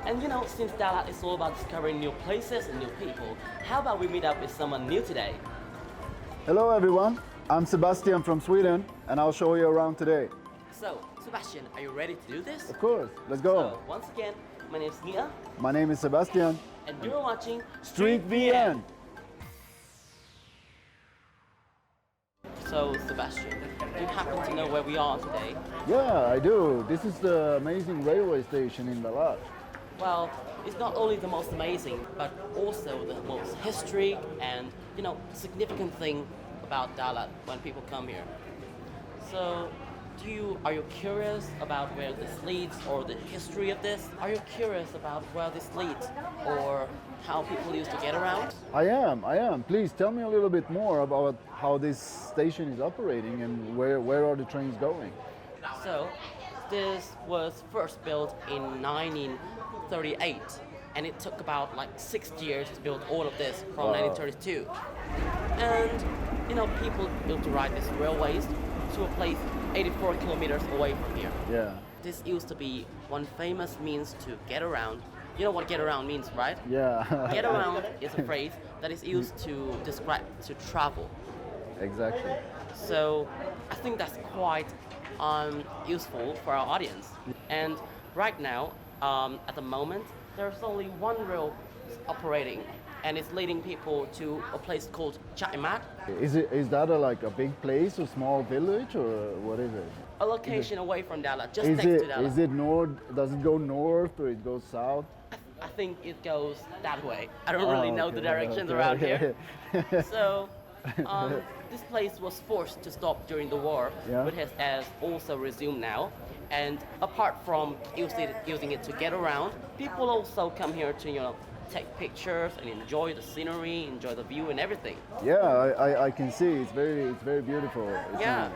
And since Dalat is all about discovering new places and new people, how about we meet up with someone new today? Hello everyone, I'm Sebastian from Sweden and I'll show you around today. So, Sebastian, are you ready to do this? Of course, let's go. So, once again, my name is Nia. My name is Sebastian. And you're watching Street VN. So, Sebastian, do you happen to know where we are today? Yeah, I do. This is the amazing railway station in Dalat. Well, it's not only the most amazing, but also the most historic and, significant thing about Dalat when people come here. So, are you curious about where this leads or the history of this? Are you curious about where this leads or how people used to get around? I am. Please tell me a little bit more about how this station is operating and where are the trains going? So, this was first built in 1938 and it took about 6 years to build all of this from 1932. And, people built to ride these railways to a place 84 kilometers away from here. Yeah. This used to be one famous means to get around. You know what get around means, right? Yeah. Get around is a phrase that is used to describe to travel. Exactly. So I think that's quite useful for our audience. And right now, at the moment, there's only one rail operating and it's leading people to a place called Chaimat. Is that a big place, a small village, or what is it? A location away from Dalat, just next to Dalat. Is it north? Does it go north or it goes south? I think it goes that way. I don't really know the directions around here. So this place was forced to stop during the war, but has also resumed now. And apart from using it to get around, people also come here to take pictures and enjoy the scenery, enjoy the view and everything. Yeah, I can see it's very beautiful. Yeah.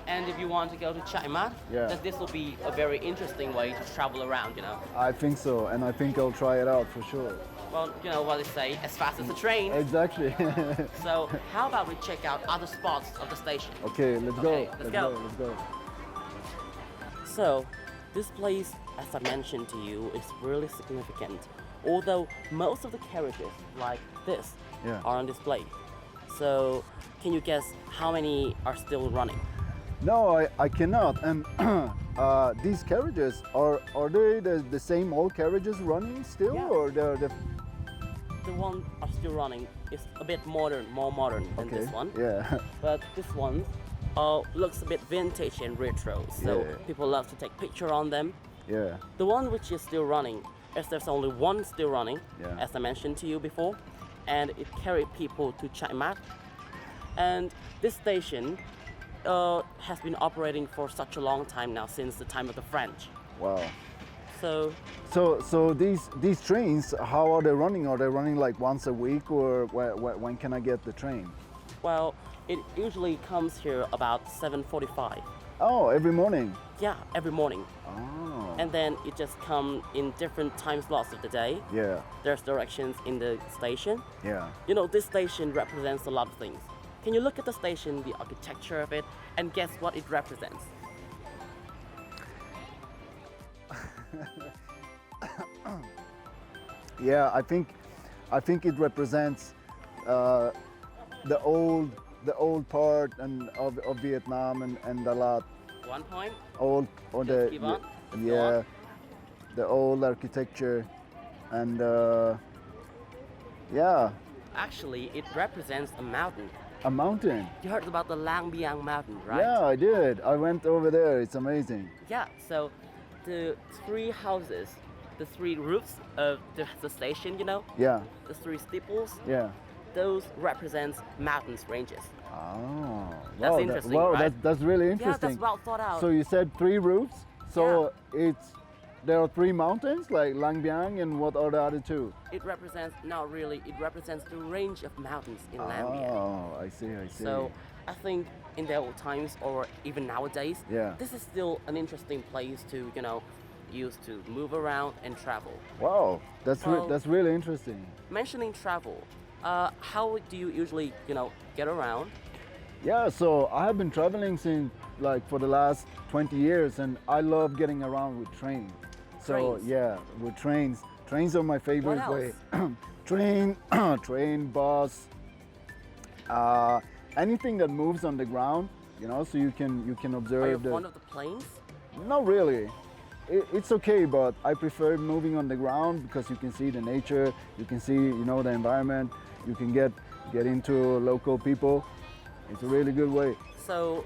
And if you want to go to Chaimat, then this will be a very interesting way to travel around, I think so, and I think I'll try it out for sure. Well, you know what they say, as fast as a train. Exactly. So how about we check out other spots of the station? Okay, let's go. Let's go. So, this place, as I mentioned to you, is really significant. Although most of the carriages, like this, are on display. So, can you guess how many are still running? No, I cannot. And these carriages, are they the same old carriages running still, or they're the ones are still running? It's a bit more modern than this one. Yeah. But this one looks a bit vintage and retro, so people love to take picture on them. Yeah. The one which is still running, as there's only one still running, as I mentioned to you before, and it carried people to Chaimat. And this station has been operating for such a long time now, since the time of the French. Wow. So these trains, how are they running? Are they running once a week, or when can I get the train? Well, it usually comes here about 7:45. Oh, every morning? Yeah, every morning. Oh. And then it just comes in different time slots of the day. Yeah. There's directions in the station. Yeah. This station represents a lot of things. Can you look at the station, the architecture of it, and guess what it represents? Yeah, I think it represents the old part of Vietnam and Dalat. 1 point. Keep on. The old architecture and Actually, it represents a mountain. A mountain? You heard about the Lang Biang mountain, right? Yeah, I did. I went over there. It's amazing. Yeah, so the 3 houses, the 3 roofs of the station, Yeah. the 3 steeples, Yeah. those represents mountains ranges. Oh, That's wow, interesting, right? That's really Yeah, interesting. that's well thought out. So you said 3 roofs. So there are 3 mountains like Lang Biang, and what are the other 2? It represents the range of mountains in Lang Biang. Oh, I see. So I think in the old times or even nowadays, this is still an interesting place to use to move around and travel. Wow, that's really interesting. Mentioning travel, how do you usually get around? Yeah, so I have been traveling since for the last 20 years, and I love getting around with trains. So Trains. yeah, with trains. Trains are my favorite What way. else? Train, bus, anything that moves on the ground, you know, so you can Are you observe fond of the planes? Not really. It's okay, but I prefer moving on the ground because you can see the nature, you can see, you know, the environment, you can get into local people. It's a really good way. So,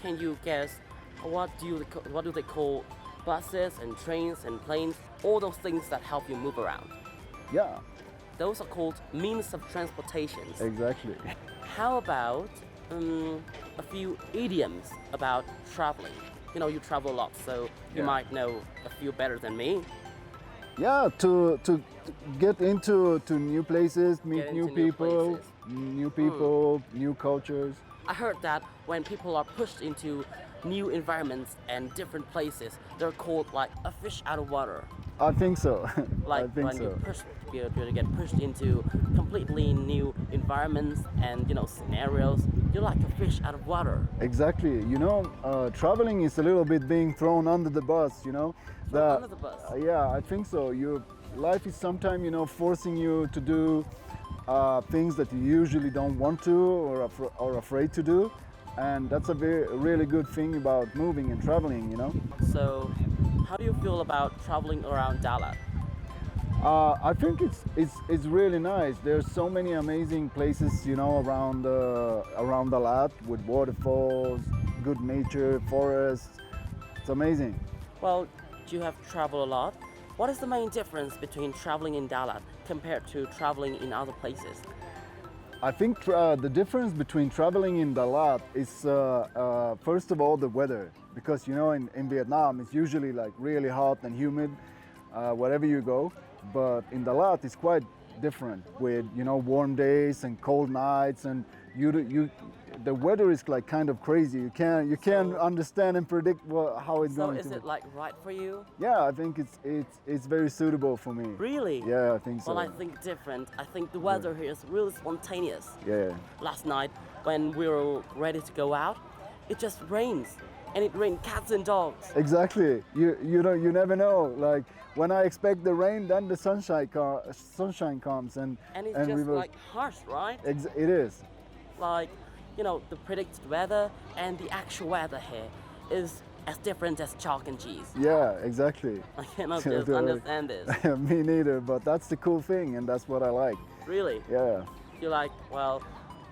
can you guess what do they call buses and trains and planes? All those things that help you move around. Yeah, Those are called means of transportation. exactly. How about a few idioms about traveling? You know, you travel a lot, so you Yeah. might know a few better than me. Yeah, to get into new places, meet Get new into new people, places. new cultures. I heard that when people are pushed into new environments and different places, they're called like a fish out of water. I think so. Like I think when so. you get pushed into completely new environments and scenarios, you're like a fish out of water. Exactly. You know, traveling is a little bit being thrown under the bus. You know, Under the bus. Yeah, I think so. Your life is sometimes, you know, forcing you to do things that you usually don't want to or afraid to do, and that's a really good thing about moving and traveling. You know. So, how do you feel about traveling around Dalat? I think it's really nice. There's so many amazing places, you know, around Dalat with waterfalls, good nature, forests. It's amazing. Well, you have traveled a lot. What is the main difference between traveling in Dalat compared to traveling in other places? I think the difference between traveling in Dalat is first of all the weather, because you know in Vietnam it's usually like really hot and humid wherever you go, but in Dalat it's quite different with, you know, warm days and cold nights, and the weather is like kind of crazy. You can't understand and predict how it's So going is to it be. like right for you? Yeah, I think it's very suitable for me. Really? Yeah, I think so. Well, I think different. I think the weather here is really spontaneous. Yeah. Last night, when we were ready to go out, it just rains, and it rained cats and dogs. Exactly. You never know. Like when I expect the rain, then the sunshine comes and And it's we just will- like harsh, right? It is. Like, you know, the predicted weather and the actual weather here is as different as chalk and cheese. Yeah, exactly. I cannot just understand this. Me neither. But that's the cool thing, and that's what I like. Really? Yeah. You're like, well,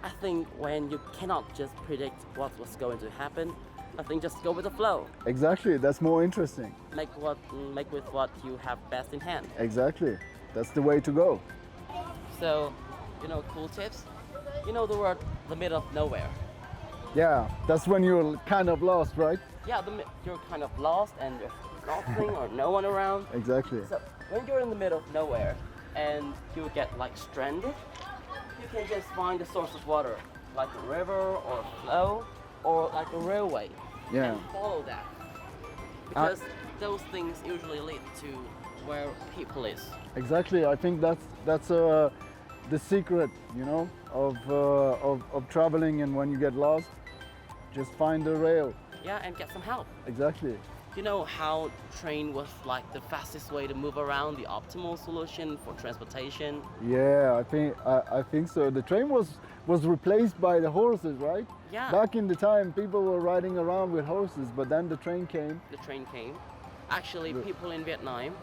I think when you cannot just predict what's going to happen, I think just go with the flow. Exactly. That's more interesting. Make with what you have best in hand. Exactly. That's the way to go. So, you know, cool tips. You know the word the middle of nowhere. Yeah. That's when you're kind of lost, right? Yeah, you're kind of lost and there's nothing or no one around. Exactly. So when you're in the middle of nowhere and you get like stranded, you can just find a source of water, like a river or a flow or like a railway. Yeah. And follow that. Because those things usually lead to where people is. Exactly. I think that's the secret, you know, of traveling. And when you get lost, just find the rail. Yeah, and get some help. Exactly. You know how train was like the fastest way to move around, the optimal solution for transportation? Yeah, I think so. The train was replaced by the horses, right? Yeah. Back in the time, people were riding around with horses, but then the train came. The train came. Actually, people in Vietnam,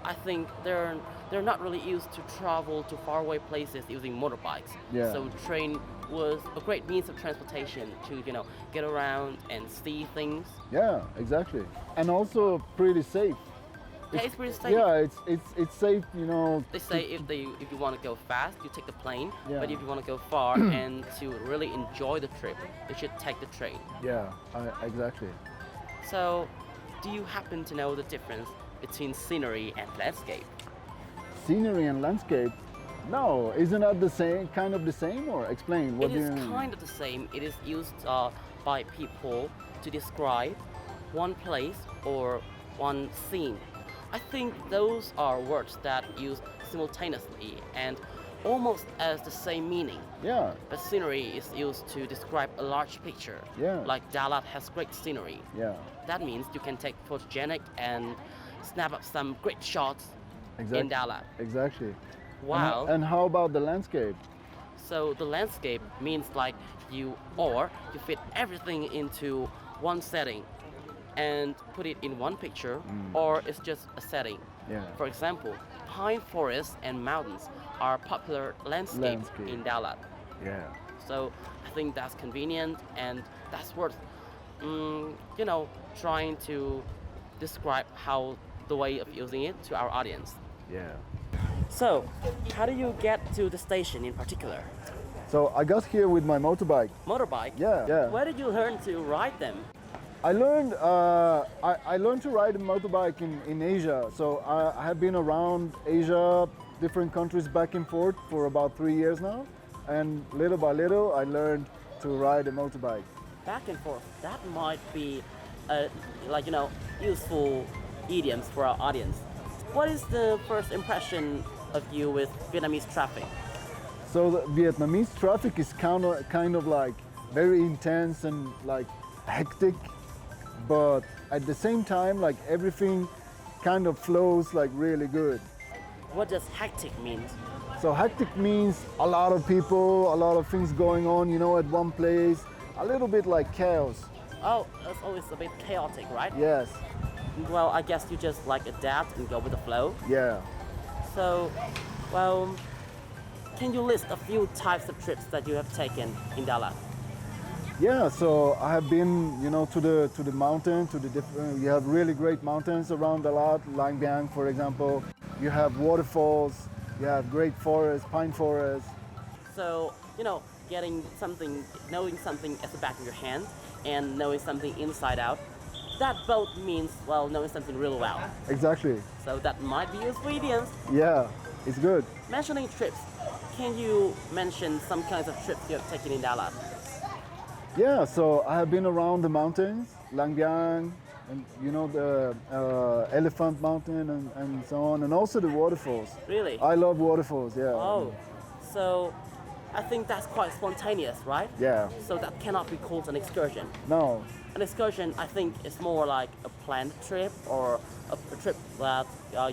I think they're not really used to travel to faraway places using motorbikes. Yeah. So train was a great means of transportation to, you know, get around and see things. Yeah, exactly. And also pretty safe. Yeah, it's pretty safe. Yeah, it's safe, you know. They say if you want to go fast, you take the plane. Yeah. But if you want to go far and to really enjoy the trip, you should take the train. Yeah, exactly. So, do you happen to know the difference between scenery and landscape? Scenery and landscape. No, isn't that the same? Kind of the same, or explain what It do is you mean? kind of the same. It is used by people to describe one place or one scene. I think those are words that used simultaneously and almost as the same meaning. Yeah, But scenery is used to describe a large picture. Yeah. Like Dalat has great scenery. yeah, That means you can take photogenic and snap up some great shots in Dalat. Exactly. Wow. And how about the landscape? So the landscape means like you fit everything into one setting and put it in one picture, or it's just a setting. Yeah. For example, pine forests and mountains are popular landscapes in Dalat. Yeah. So I think that's convenient and that's worth, trying to describe how the way of using it to our audience. Yeah. So, how do you get to the station in particular? So I got here with my motorbike. Motorbike? Yeah. Where did you learn to ride them? I learned I learned to ride a motorbike in Asia. So I have been around Asia, different countries back and forth for about 3 years now. And little by little, I learned to ride a motorbike. Back and forth. That might be, useful idioms for our audience. What is the first impression of you with Vietnamese traffic? So the Vietnamese traffic is kind of like very intense and like hectic, but at the same time, like everything kind of flows like really good. What does hectic mean? So hectic means a lot of people, a lot of things going on, at one place, a little bit like chaos. Oh, that's always a bit chaotic, right? Yes. Well, I guess you just adapt and go with the flow. Yeah. So, can you list a few types of trips that you have taken in Dalat? Yeah, so I have been, to the mountain, you have really great mountains around Dalat, Lang Biang, for example. You have waterfalls, you have great forests, pine forests. So, knowing something at the back of your hand and knowing something inside out, that both means, knowing something really well. Exactly. So that might be useful idioms. Yeah, it's good. Mentioning trips, can you mention some kinds of trips you have taken in Dalat? Yeah, so I have been around the mountains, Lang Biang, and the Elephant Mountain and so on, and also the waterfalls. Really? I love waterfalls, yeah. Oh, so I think that's quite spontaneous, right? Yeah. So that cannot be called an excursion. No. An excursion, I think, is more like a planned trip or a trip that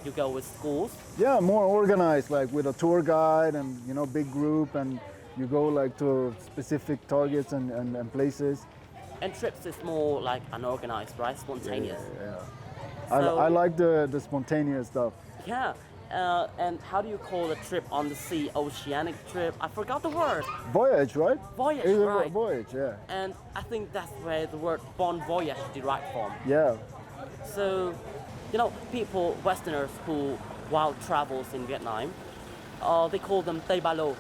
you go with schools. Yeah, more organized, like with a tour guide and big group, and you go like to specific targets and places. And trips is more like unorganized, right? Spontaneous. Yeah. So, I like the spontaneous stuff. Yeah. And how do you call a trip on the sea? Oceanic trip? I forgot the word. Voyage, right? Voyage, it's right. A voyage, yeah. And I think that's where the word bon voyage derived from. Yeah. So, people, Westerners who wild travels in Vietnam, they call them Tây Ba Lô.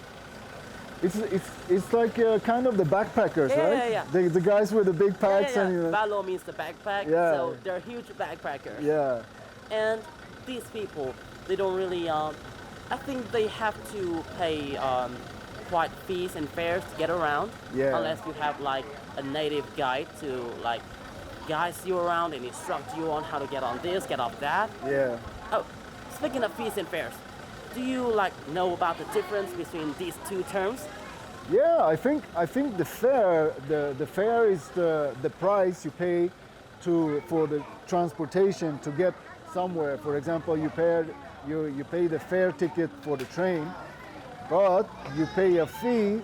It's like kind of the backpackers, right? Yeah. The guys with the big packs. Yeah. And, Ba Lô means the backpack, Yeah. so they're huge backpackers. Yeah. And these people, they don't really, I think they have to pay quite fees and fares to get around. Yeah. Unless you have like a native guide to like guide you around and instruct you on how to get on this, get off that. Yeah. Oh, speaking of fees and fares, do you know about the difference between these two terms? Yeah, I think the fare is the price you pay for the transportation to get somewhere. For example, you pay the fare ticket for the train, but you pay a fee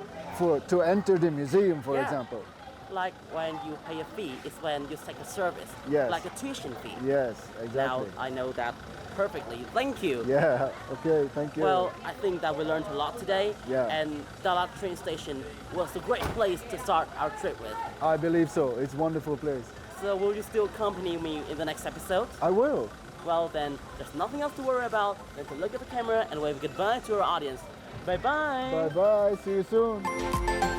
to enter the museum, for example. Like when you pay a fee, it's when you take a service. Yes. Like a tuition fee. Yes, exactly. Now I know that perfectly. Thank you. Yeah, okay, thank you. Well, I think that we learned a lot today. Yeah. And Dalat train station was a great place to start our trip with. I believe so. It's a wonderful place. So will you still accompany me in the next episode? I will. Well then, there's nothing else to worry about than to look at the camera and wave goodbye to our audience. Bye-bye. Bye-bye. See you soon.